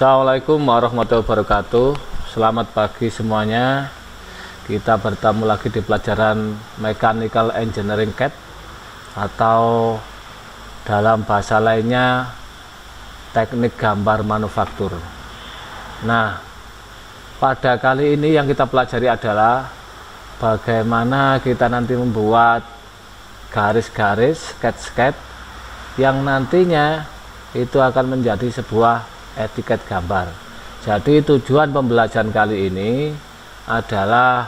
Assalamualaikum warahmatullahi wabarakatuh. Selamat pagi semuanya. Kita bertemu lagi di pelajaran Mechanical Engineering CAD atau dalam bahasa lainnya teknik gambar manufaktur. Nah, pada kali ini yang kita pelajari adalah bagaimana kita nanti membuat garis-garis sketch yang nantinya itu akan menjadi sebuah etiket gambar. Jadi tujuan pembelajaran kali ini adalah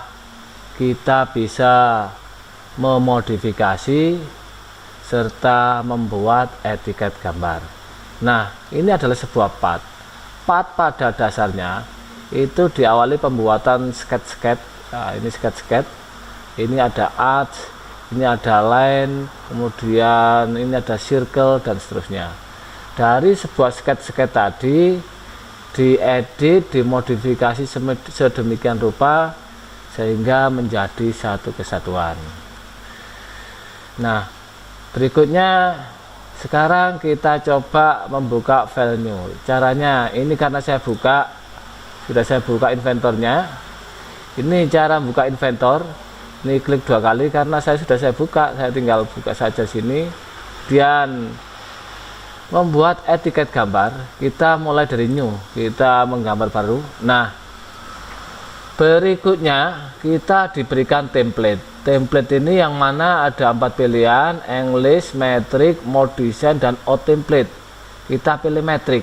kita bisa memodifikasi serta membuat etiket gambar. Nah, ini adalah sebuah part. Part pada dasarnya itu diawali pembuatan sketch. Nah, ini sketch. Ini ada arch, ini ada line, kemudian ini ada circle dan seterusnya. Dari sebuah sketch tadi diedit, dimodifikasi sedemikian rupa sehingga menjadi satu kesatuan. Nah, berikutnya sekarang kita coba membuka file new. Caranya ini karena sudah saya buka inventornya. Ini cara buka inventor. Ini klik 2 kali karena sudah saya buka. Saya tinggal buka saja sini. Dan membuat etiket gambar, kita mulai dari new, kita menggambar baru. Nah, berikutnya kita diberikan template ini yang mana ada 4 pilihan: English, metric, mode design, dan out template. Kita pilih metric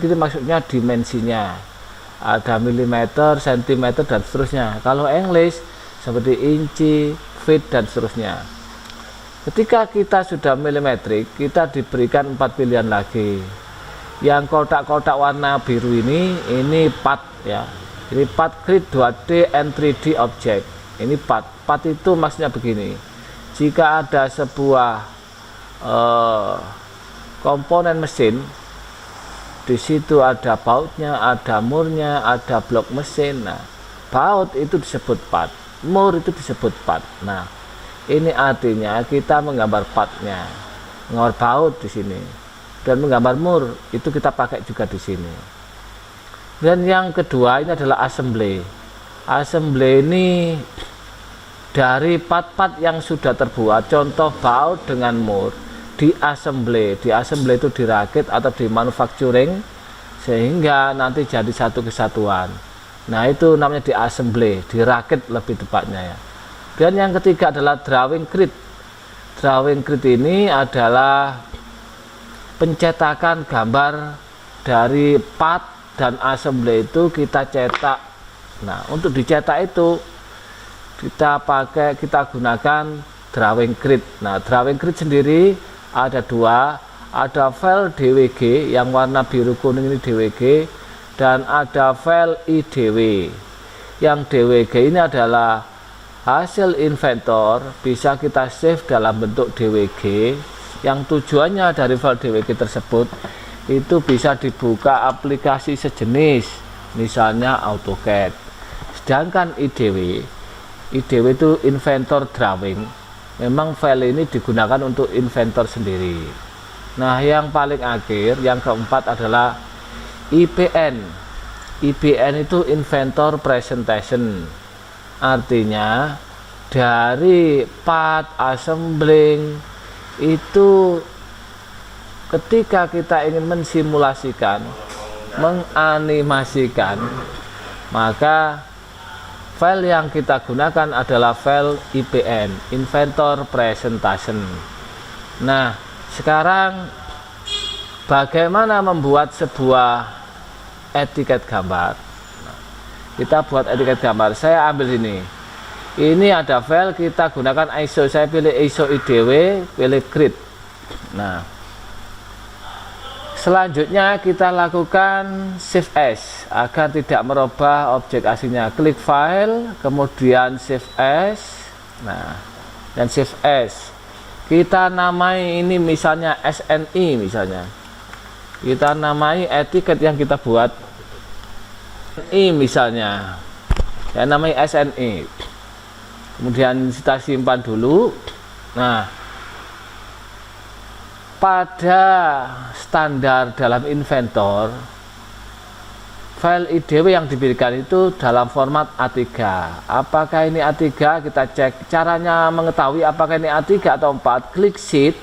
itu maksudnya dimensinya, ada milimeter, sentimeter, dan seterusnya. Kalau English seperti inci, feet, dan seterusnya. Ketika kita sudah milimetrik, kita diberikan 4 pilihan lagi. Yang kotak-kotak warna biru ini part ya. Ini part grid 2D and 3D object. Ini part. Part itu maksudnya begini. Jika ada sebuah komponen mesin, di situ ada bautnya, ada murnya, ada blok mesin. Nah, baut itu disebut part, mur itu disebut part. Nah, ini artinya kita menggambar partnya, menggambar baut di sini, dan menggambar mur itu kita pakai juga di sini. Dan yang kedua ini adalah assembly. Assembly ini dari part-part yang sudah terbuat, contoh baut dengan mur, di assembly itu dirakit atau di manufacturing sehingga nanti jadi satu kesatuan. Nah, itu namanya di assembly, dirakit lebih tepatnya ya. Dan yang ketiga adalah drawing grid. Drawing grid ini adalah pencetakan gambar dari part dan assembly itu kita cetak. Nah, untuk dicetak itu kita gunakan drawing grid. Nah, drawing grid sendiri ada 2, ada file DWG yang warna biru kuning ini DWG, dan ada file IDW. Yang DWG ini adalah hasil inventor, bisa kita save dalam bentuk DWG, yang tujuannya dari file DWG tersebut itu bisa dibuka aplikasi sejenis, misalnya AutoCAD. Sedangkan IDW itu inventor drawing, memang file ini digunakan untuk inventor sendiri. Nah, yang paling akhir, yang keempat adalah IPN. IPN itu inventor presentation. Artinya dari part assembling itu ketika kita ingin mensimulasikan, menganimasikan, maka file yang kita gunakan adalah file IPN, inventor presentation. Nah, sekarang bagaimana membuat sebuah etiket gambar? Kita buat etiket gambar. Saya ambil ini. Ini ada file, kita gunakan ISO. Saya pilih ISO IDW, pilih grid. Nah, selanjutnya kita lakukan Shift S agar tidak merubah objek aslinya. Klik file, kemudian Shift S. Nah, dan Shift S. Kita namai ini misalnya SNI misalnya. Kita namai etiket yang kita buat misalnya, saya namanya SNI. Kemudian kita simpan dulu. Nah, pada standar dalam inventor file IDW yang diberikan itu dalam format A3. Apakah ini A3? Kita cek. Caranya mengetahui apakah ini A3 atau 4, klik sheet,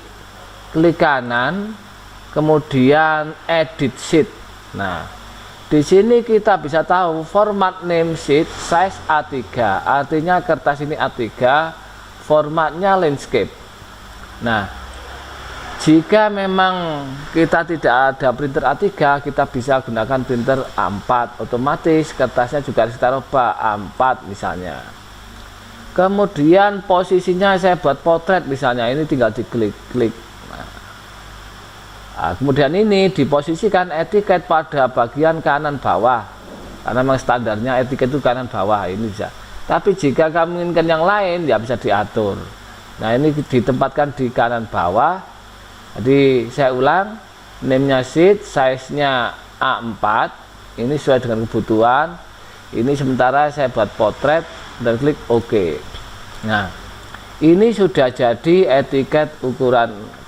klik kanan, kemudian edit sheet. Nah, di sini kita bisa tahu format name sheet size A3, artinya kertas ini A3, formatnya landscape. Nah, jika memang kita tidak ada printer A3, kita bisa gunakan printer A4, otomatis kertasnya juga harus kita rubah A4 misalnya. Kemudian posisinya saya buat potret misalnya, ini tinggal diklik-klik. Nah, kemudian ini diposisikan etiket pada bagian kanan bawah, karena memang standarnya etiket itu kanan bawah, ini bisa. Tapi jika kamu inginkan yang lain, ya bisa diatur. Nah, ini ditempatkan di kanan bawah. Jadi saya ulang, name-nya sheet, size-nya A4, ini sesuai dengan kebutuhan. Ini sementara saya buat potret dan klik OK. Nah, ini sudah jadi etiket ukuran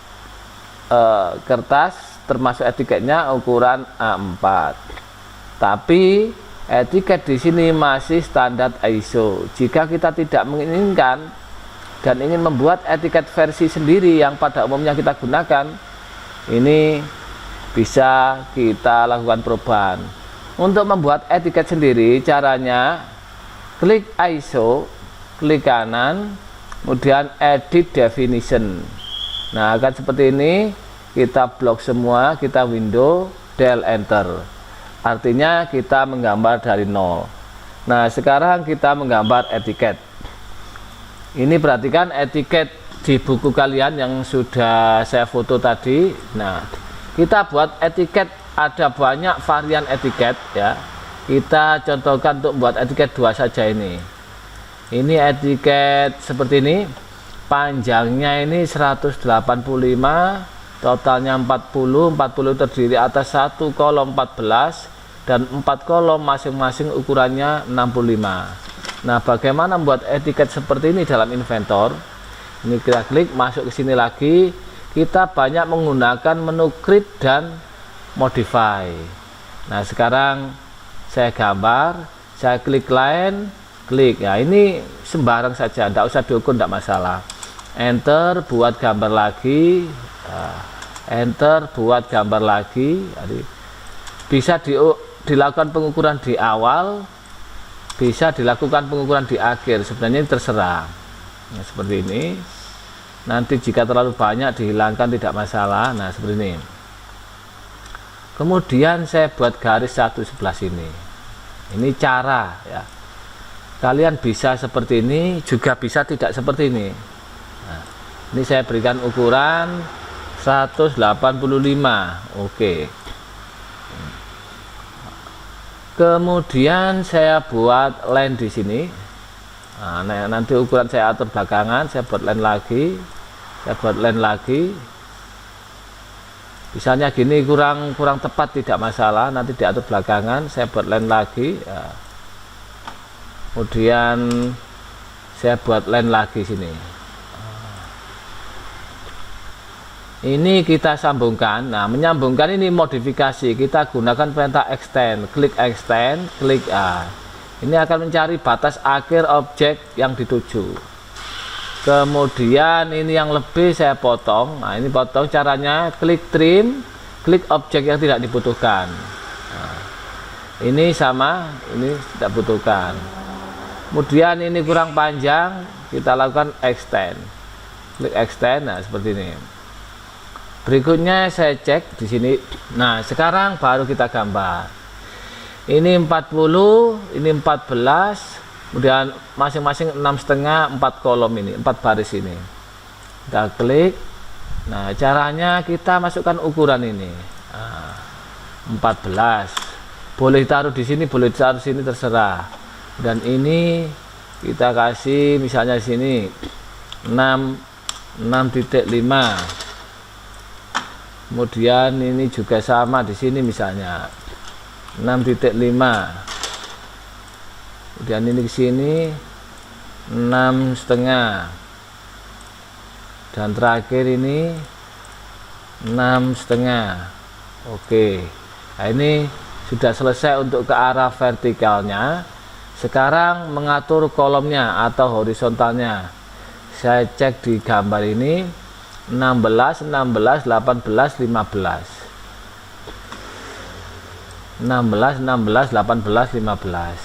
kertas, termasuk etiketnya ukuran A4. Tapi etiket di sini masih standar ISO. Jika kita tidak menginginkan dan ingin membuat etiket versi sendiri yang pada umumnya kita gunakan, ini bisa kita lakukan perubahan. Untuk membuat etiket sendiri, caranya klik ISO, klik kanan, kemudian edit definition. Nah, akan seperti ini, kita blok semua, kita window, del enter. Artinya kita menggambar dari nol. Nah, sekarang kita menggambar etiket. Ini perhatikan etiket di buku kalian yang sudah saya foto tadi. Nah, kita buat etiket, ada banyak varian etiket ya. Kita contohkan untuk buat etiket 2 saja ini. Ini etiket seperti ini. Panjangnya ini 185, totalnya 40 terdiri atas 1 kolom 14 dan 4 kolom masing-masing ukurannya 65. Nah, bagaimana membuat etiket seperti ini dalam Inventor? Ini kita klik, masuk ke sini lagi, kita banyak menggunakan menu create dan modify. Nah, sekarang saya gambar, saya klik line, klik. Ya, ini sembarang saja, tidak usah diukur, tidak masalah. Enter, buat gambar lagi. Enter, buat gambar lagi. Jadi, bisa dilakukan pengukuran di awal, bisa dilakukan pengukuran di akhir. Sebenarnya ini terserah. Nah, seperti ini. Nanti jika terlalu banyak dihilangkan, tidak masalah. Nah, seperti ini. Kemudian saya buat garis satu sebelah sini. Ini cara ya. Kalian bisa seperti ini, juga bisa tidak seperti ini. Nah, ini saya berikan ukuran 185. Oke. Kemudian saya buat line di sini. Nah, nanti ukuran saya atur belakangan, saya buat line lagi. Saya buat line lagi. Misalnya gini kurang tepat, tidak masalah, nanti diatur belakangan. Saya buat line lagi. Ya. Kemudian saya buat line lagi sini. Ini kita sambungkan. Nah, menyambungkan ini modifikasi. Kita gunakan perintah extend. Klik extend, klik A. Ini akan mencari batas akhir objek yang dituju. Kemudian ini yang lebih saya potong. Nah, ini potong caranya klik trim, klik objek yang tidak dibutuhkan. Nah, ini sama, ini tidak butuhkan. Kemudian ini kurang panjang, kita lakukan extend. Klik extend, nah seperti ini. Berikutnya saya cek di sini. Nah, sekarang baru kita gambar. Ini 40, ini 14, kemudian masing-masing 6,5, 4 kolom ini, 4 baris ini. Kita klik. Nah, caranya kita masukkan ukuran ini. Nah, 14. Boleh taruh di sini, boleh taruh di sini, terserah. Dan ini kita kasih misalnya di sini 6,5. Kemudian ini juga sama di sini misalnya 6,5. Kemudian ini ke sini 6,5. Dan terakhir ini 6,5. Oke. Nah, ini Sudah selesai untuk ke arah vertikalnya. Sekarang mengatur kolomnya atau horizontalnya. Saya cek di gambar ini 16, 16, 18, 15. 16, 16, 18, 15.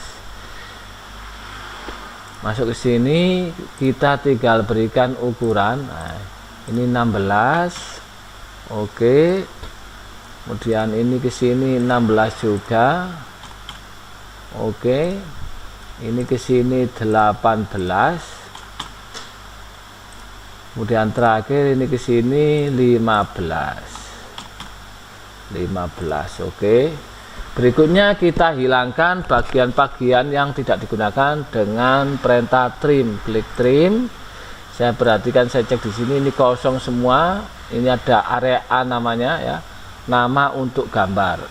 Masuk ke sini, kita tinggal berikan ukuran. Nah, ini 16. Oke. Kemudian ini ke sini 16 juga. Oke. Ini ke sini 18. Kemudian terakhir ini ke sini 15. 15. Oke. Berikutnya kita hilangkan bagian-bagian yang tidak digunakan dengan perintah trim. Klik trim. Saya perhatikan, saya cek di sini ini kosong semua. Ini ada area A namanya ya. Nama untuk gambar.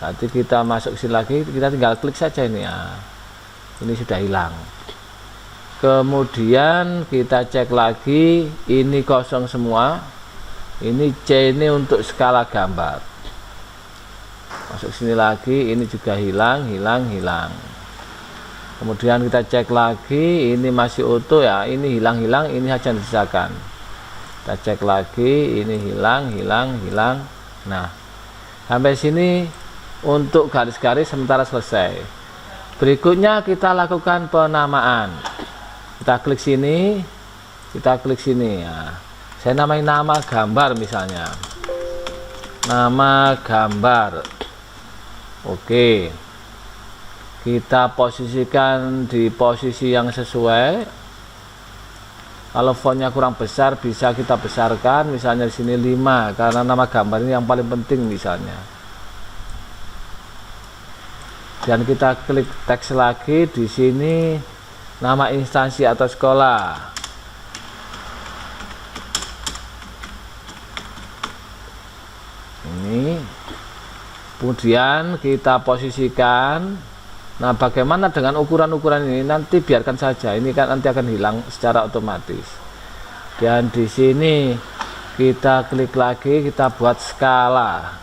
Nanti kita masuk sini lagi, kita tinggal klik saja ini ya. Ini sudah hilang. Kemudian kita cek lagi, ini kosong semua. Ini C ini untuk skala gambar. Masuk sini lagi, ini juga hilang. Kemudian kita cek lagi, ini masih utuh ya, ini hilang, ini hanya disisakan. Kita cek lagi, ini hilang. Nah, sampai sini untuk garis-garis sementara selesai. Berikutnya kita lakukan penamaan. Kita klik sini, ya. Saya namai nama gambar misalnya. Nama gambar. Oke, kita posisikan di posisi yang sesuai. Kalau fontnya kurang besar bisa kita besarkan, misalnya di sini 5 karena nama gambar ini yang paling penting misalnya. Dan kita klik teks lagi di sini, nama instansi atau sekolah. Ini. Kemudian kita posisikan. Nah, bagaimana dengan ukuran-ukuran ini? Nanti biarkan saja. Ini kan nanti akan hilang secara otomatis. Dan di sini kita klik lagi, kita buat skala.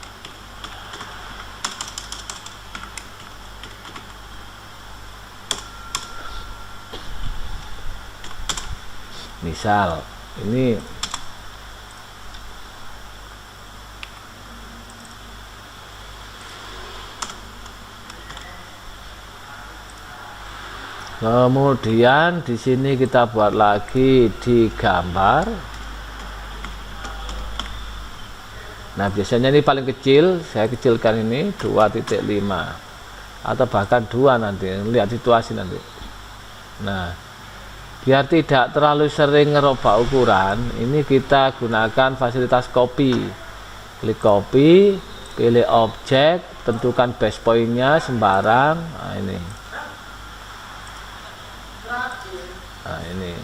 Misal ini kemudian di sini kita buat lagi di gambar. Nah, biasanya ini paling kecil, saya kecilkan ini 2.5 atau bahkan 2 nanti, lihat situasi nanti. Nah, biar tidak terlalu sering ngerubah ukuran, ini kita gunakan fasilitas copy. Klik copy, pilih objek, tentukan base point-nya sembarang. Nah, ini. Nah, ini.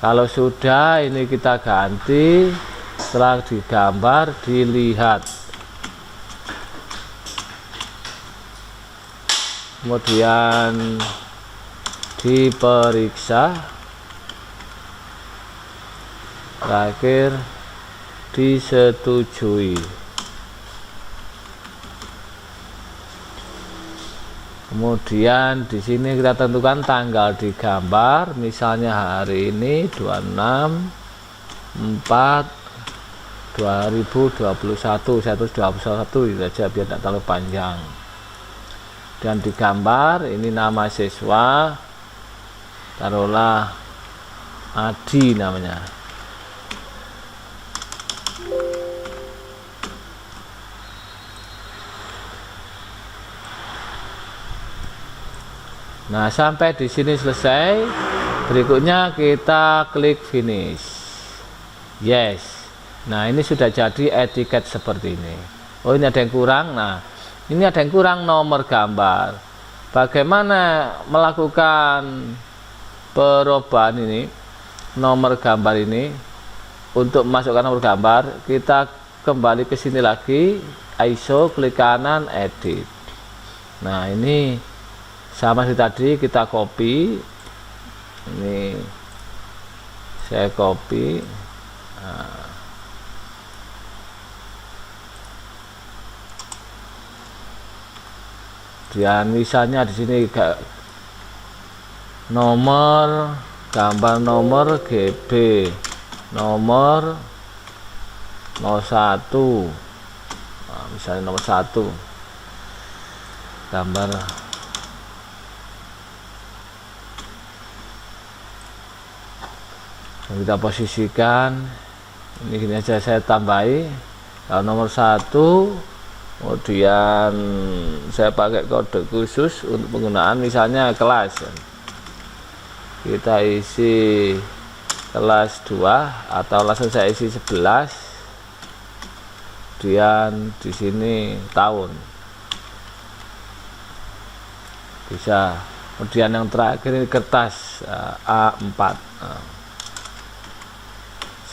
Kalau sudah, ini kita ganti. Setelah digambar, dilihat. Kemudian diperiksa. Terakhir disetujui. Kemudian di sini kita tentukan tanggal di gambar, misalnya hari ini 26/4/2021, 121 itu saja biar tidak terlalu panjang. Dan di gambar ini nama siswa, taruhlah Adi namanya. Nah, sampai di sini selesai. Berikutnya kita klik finish. Yes. Nah, ini sudah jadi etiket seperti ini. Oh, ini ada yang kurang. Nah, ini ada yang kurang nomor gambar. Bagaimana melakukan perubahan ini? Nomor gambar ini untuk memasukkan nomor gambar, kita kembali ke sini lagi, ISO, klik kanan, edit. Nah, ini sama seperti tadi, kita copy. Ini saya copy. Nah, kemudian misalnya di sini nomor, gambar nomor GB nomor 01, nah, misalnya nomor 1 gambar yang kita posisikan ini, gini aja saya tambahi. Kalau nomor 1, kemudian saya pakai kode khusus untuk penggunaan misalnya kelas, kita isi kelas 2 atau langsung saya isi 11, kemudian di sini tahun bisa. Kemudian yang terakhir ini kertas A4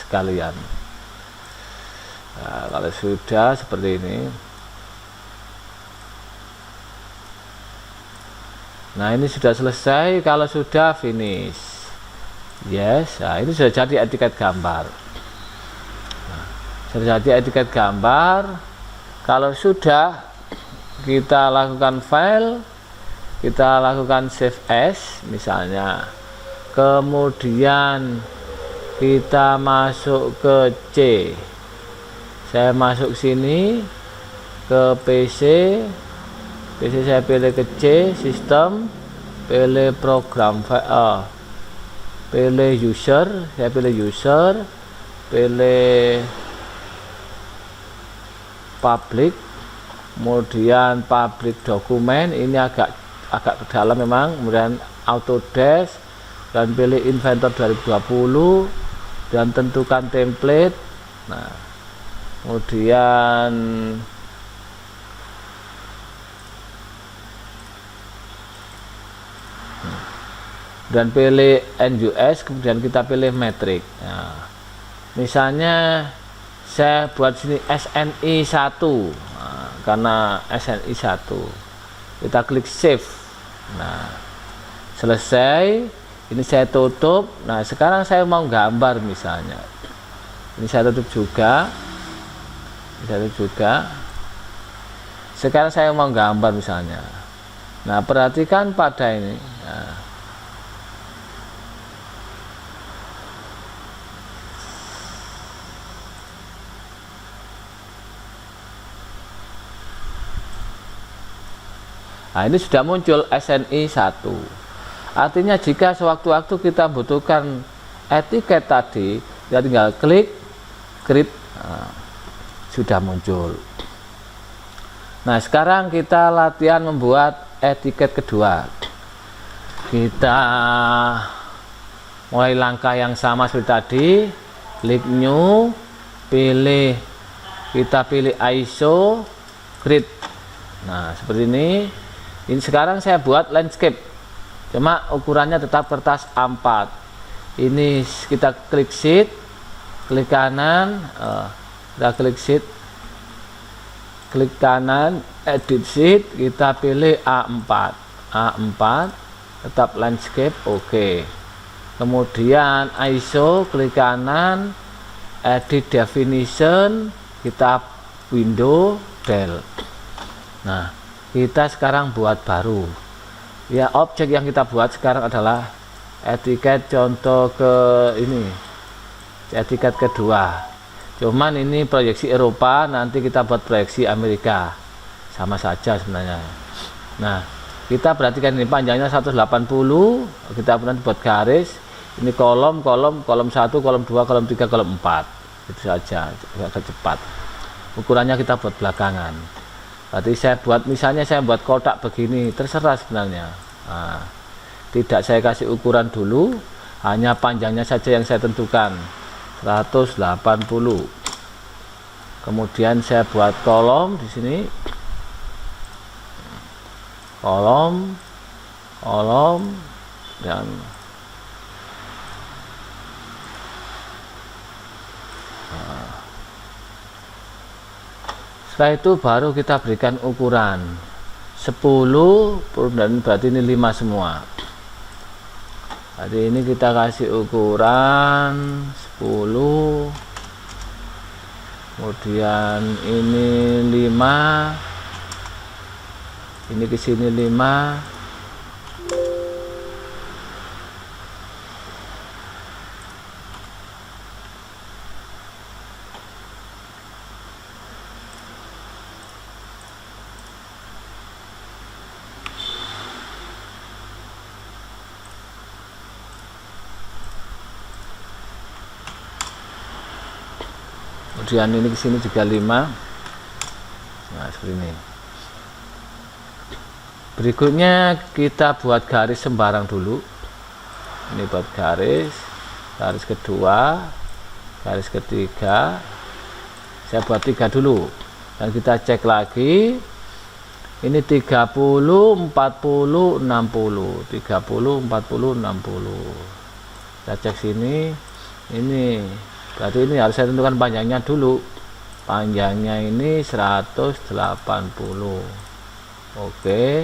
sekalian. Nah, kalau sudah seperti ini, nah ini sudah selesai. Kalau sudah finish, yes, nah ini sudah jadi etiket gambar. Nah, sudah jadi etiket gambar. Kalau sudah, kita lakukan file, kita lakukan save as misalnya, kemudian kita masuk ke C, saya masuk sini ke PC saya pilih ke C, sistem, pilih program, pilih user, saya pilih user, pilih public, kemudian public dokumen, ini agak ke dalam memang, kemudian Autodesk, dan pilih Inventor 2020 dan tentukan template. Nah, kemudian dan pilih NUS, kemudian kita pilih metrik. Nah, misalnya saya buat sini SNI 1, nah, karena SNI 1 kita klik save. Nah, selesai, ini saya tutup. Nah, sekarang saya mau gambar misalnya, ini saya tutup juga, sekarang saya mau gambar misalnya. Nah, perhatikan pada ini. Nah, ini sudah muncul SNI 1. Artinya jika sewaktu-waktu kita butuhkan etiket tadi, kita tinggal klik create, nah, sudah muncul. Nah, sekarang kita latihan membuat etiket kedua. Kita mulai langkah yang sama seperti tadi, klik new, kita pilih ISO grid. Nah, seperti ini. Ini sekarang saya buat landscape, cuma ukurannya tetap kertas A4. Ini kita klik sheet, klik kanan, kita klik sheet, klik kanan, edit sheet, kita pilih A4, tetap landscape, oke. Kemudian ISO, klik kanan, edit definition, kita window del. Nah, kita sekarang buat baru ya, objek yang kita buat sekarang adalah etiket contoh ke ini, etiket kedua, cuman ini proyeksi Eropa, nanti kita buat proyeksi Amerika, sama saja sebenarnya. Nah, kita perhatikan ini panjangnya 180, kita pernah buat garis, ini kolom 1, kolom 2, kolom 3, kolom 4, itu saja, agak cepat. Ukurannya kita buat belakangan. Berarti saya buat, misalnya saya buat kotak begini, terserah sebenarnya. Nah, tidak saya kasih ukuran dulu, hanya panjangnya saja yang saya tentukan, 180. Kemudian saya buat kolom di sini, kolom, dan setelah itu baru kita berikan ukuran 10, dan berarti ini 5 semua. Jadi ini kita kasih ukuran 10, kemudian ini 5, ini ke sini 5, kemudian ini ke sini juga 5. Nah, seperti ini. Berikutnya kita buat garis sembarang dulu. Ini buat garis kedua, garis ketiga. Saya buat 3 dulu. Dan kita cek lagi. Ini 30, 40, 60. 30, 40, 60. Kita cek sini. Ini berarti ini harus saya tentukan panjangnya dulu. Panjangnya ini 180. Oke.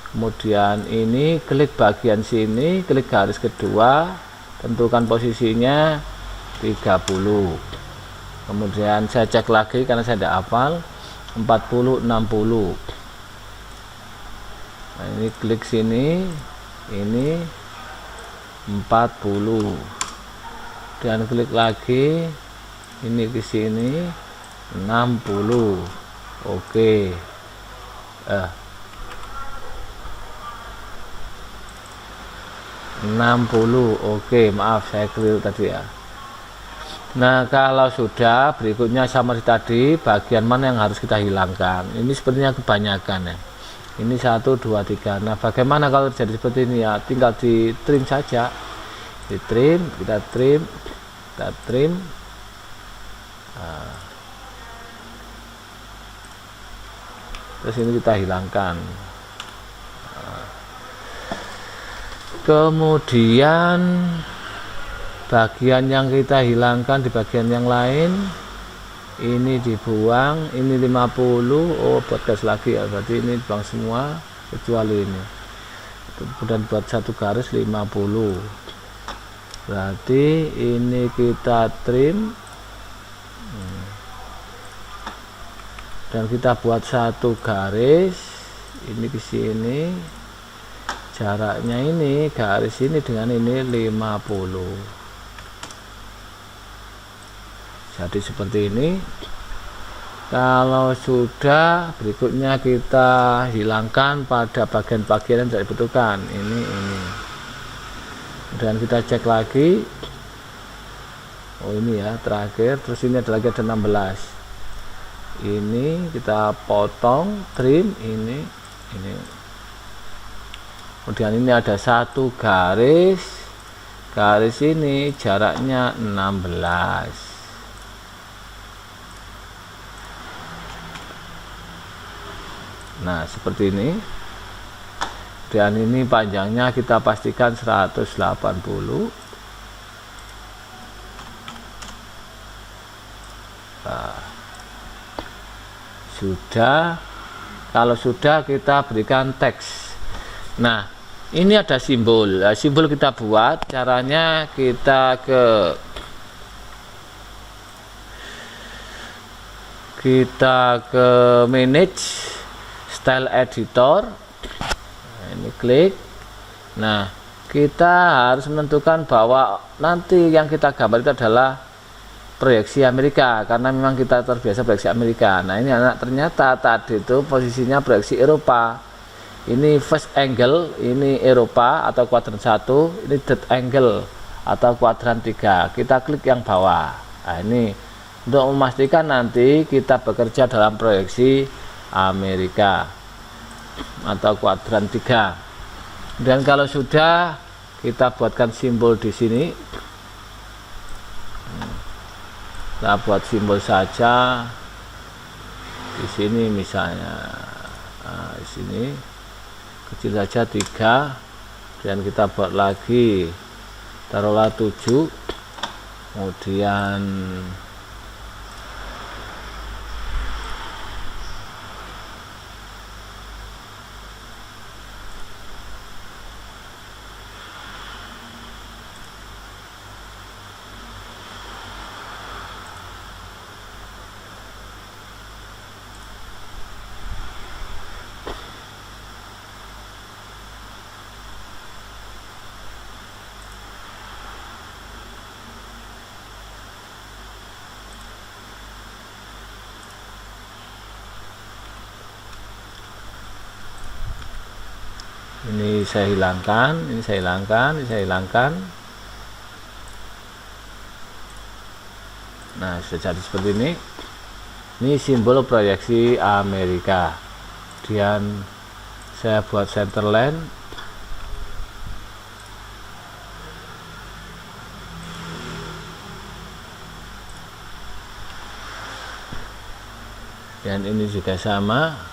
Kemudian ini klik bagian sini, klik garis kedua, tentukan posisinya 30. Kemudian saya cek lagi karena saya tidak hafal, 40, 60. Nah, ini klik sini, ini 40. Dan klik lagi, ini ke sini 60. Oke. 60. Oke, maaf saya keliru tadi ya. Nah, kalau sudah, berikutnya sama tadi, bagian mana yang harus kita hilangkan. Ini sepertinya kebanyakan ya. Ini 1, 2, 3. Nah, bagaimana kalau terjadi seperti ini ya? Tinggal di trim saja. Di trim, kita trim. Nah. Terus ini kita hilangkan. Kemudian bagian yang kita hilangkan di bagian yang lain ini dibuang, ini 50. Oh, buat garis lagi ya, berarti ini dibuang semua kecuali ini. Kemudian buat satu garis 50. Berarti ini kita trim dan kita buat satu garis ini ke sini. Jaraknya ini garis ini dengan ini 50. Jadi seperti ini. Kalau sudah, berikutnya kita hilangkan pada bagian-bagian yang tidak dibutuhkan. Ini. Dan kita cek lagi. Oh, ini ya terakhir. Terus ini ada lagi, ada 16. Ini kita potong, trim ini. Kemudian ini ada satu garis ini jaraknya 16. Nah, seperti ini. Dan ini panjangnya kita pastikan 180. Nah, sudah. Kalau sudah, kita berikan teks. Nah, ini ada simbol. Nah, simbol kita buat, caranya kita ke manage style editor. Nah, ini klik. Nah, kita harus menentukan bahwa nanti yang kita gambar itu adalah proyeksi Amerika, karena memang kita terbiasa proyeksi Amerika. Nah, ini anak ternyata tadi itu posisinya proyeksi Eropa. Ini first angle, ini Eropa atau kuadran 1, ini third angle atau kuadran 3. Kita klik yang bawah. Nah, ini untuk memastikan nanti kita bekerja dalam proyeksi Amerika atau kuadran 3. Dan kalau sudah, kita buatkan simbol di sini. Kita buat simbol saja di sini misalnya. Nah, di sini kecil saja 3, dan kita buat lagi, taruhlah 7. Kemudian Ini saya hilangkan, ini saya hilangkan, ini saya hilangkan. Nah, sudah jadi seperti ini. Ini simbol proyeksi Amerika. Kemudian saya buat centerline. Dan ini juga sama.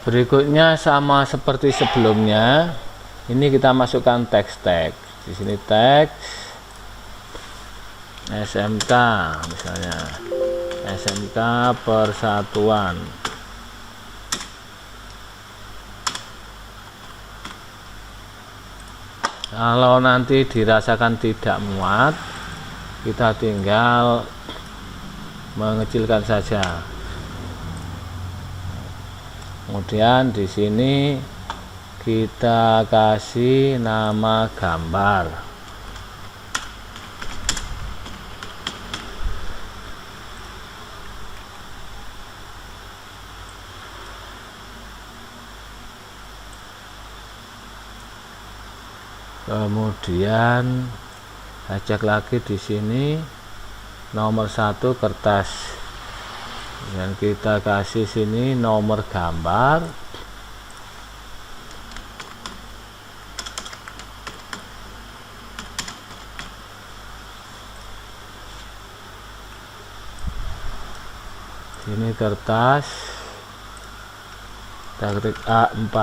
Berikutnya sama seperti sebelumnya, ini kita masukkan teks. Di sini teks SMK, misalnya SMK Persatuan. Kalau nanti dirasakan tidak muat, kita tinggal mengecilkan saja. Kemudian di sini kita kasih nama gambar. Kemudian ajak lagi di sini nomor 1 kertas. Dan kita kasih sini nomor gambar. Sini kertas. Kita ketik A4.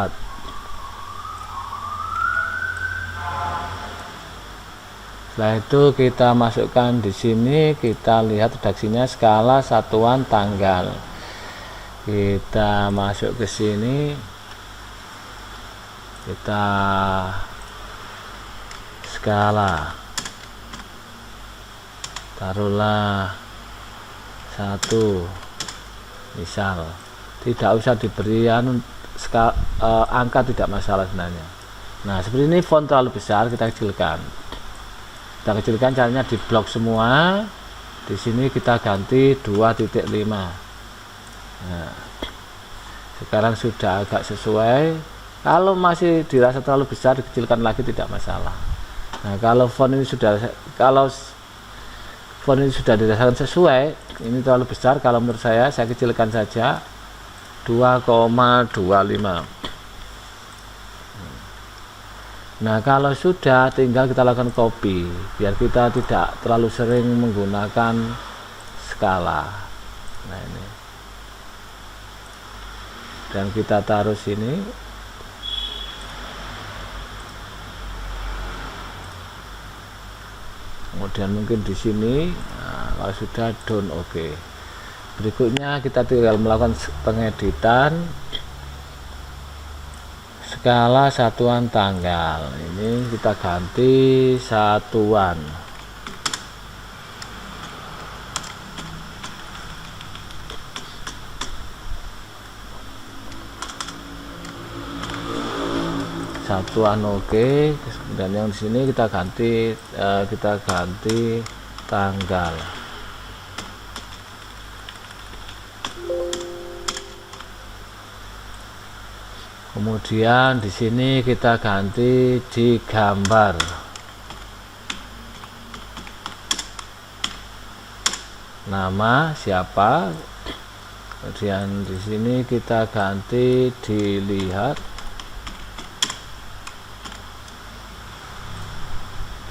Setelah itu kita masukkan di sini, kita lihat redaksinya skala satuan tanggal. Kita masuk ke sini, kita skala, taruhlah 1, misal. Tidak usah diberi angka, tidak masalah sebenarnya. Nah, seperti ini font terlalu besar, kita kecilkan. Kita kecilkan, caranya di blok semua. Di sini kita ganti 2.5. Nah, sekarang sudah agak sesuai. Kalau masih dirasa terlalu besar, dikecilkan lagi, tidak masalah. Nah, kalau font ini sudah dirasakan sesuai, ini terlalu besar. Kalau menurut saya kecilkan saja 2,25. Nah, kalau sudah, tinggal kita lakukan copy biar kita tidak terlalu sering menggunakan skala. Nah, ini. Dan kita taruh sini. Kemudian mungkin di sini. Nah, kalau sudah done, oke. Berikutnya kita tinggal melakukan pengeditan. Skala satuan tanggal, ini kita ganti satuan. Satuan oke. Dan yang di sini kita ganti tanggal. Kemudian di sini kita ganti di gambar. Nama siapa? Kemudian di sini kita ganti dilihat.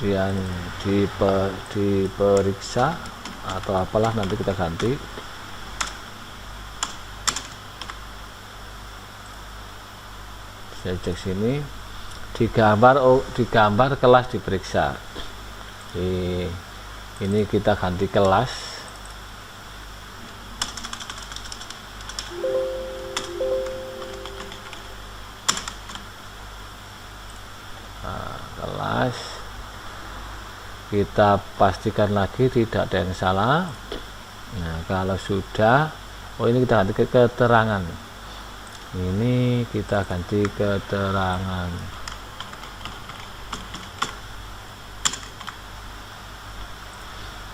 Kemudian diperiksa atau apalah, nanti kita ganti. Saya cek sini, digambar kelas diperiksa. Ini kita ganti kelas. Nah, kelas kita pastikan lagi tidak ada yang salah. Nah, kalau sudah, oh ini kita ganti ke keterangan. Ini kita ganti keterangan.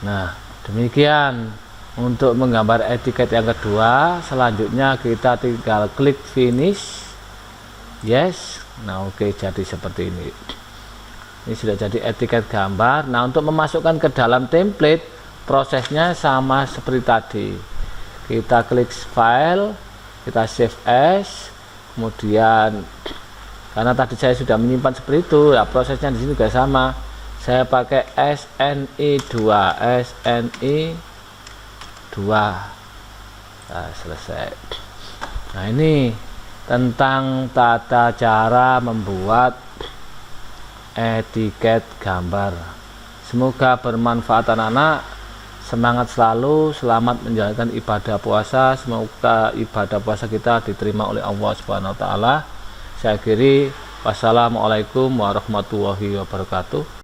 Nah, demikian untuk menggambar etiket yang kedua. Selanjutnya kita tinggal klik finish. Yes. Nah, oke, jadi seperti ini. Ini sudah jadi etiket gambar. Nah, untuk memasukkan ke dalam template, prosesnya sama seperti tadi. Kita klik file, kita save as, kemudian karena tadi saya sudah menyimpan seperti itu, ya prosesnya di sini juga sama. Saya pakai SNI2, nah, selesai. Nah, ini tentang tata cara membuat etiket gambar. Semoga bermanfaat anak-anak. Semangat selalu, selamat menjalankan ibadah puasa. Semoga ibadah puasa kita diterima oleh Allah Subhanahu wa taala. Saya akhiri, wassalamualaikum warahmatullahi wabarakatuh.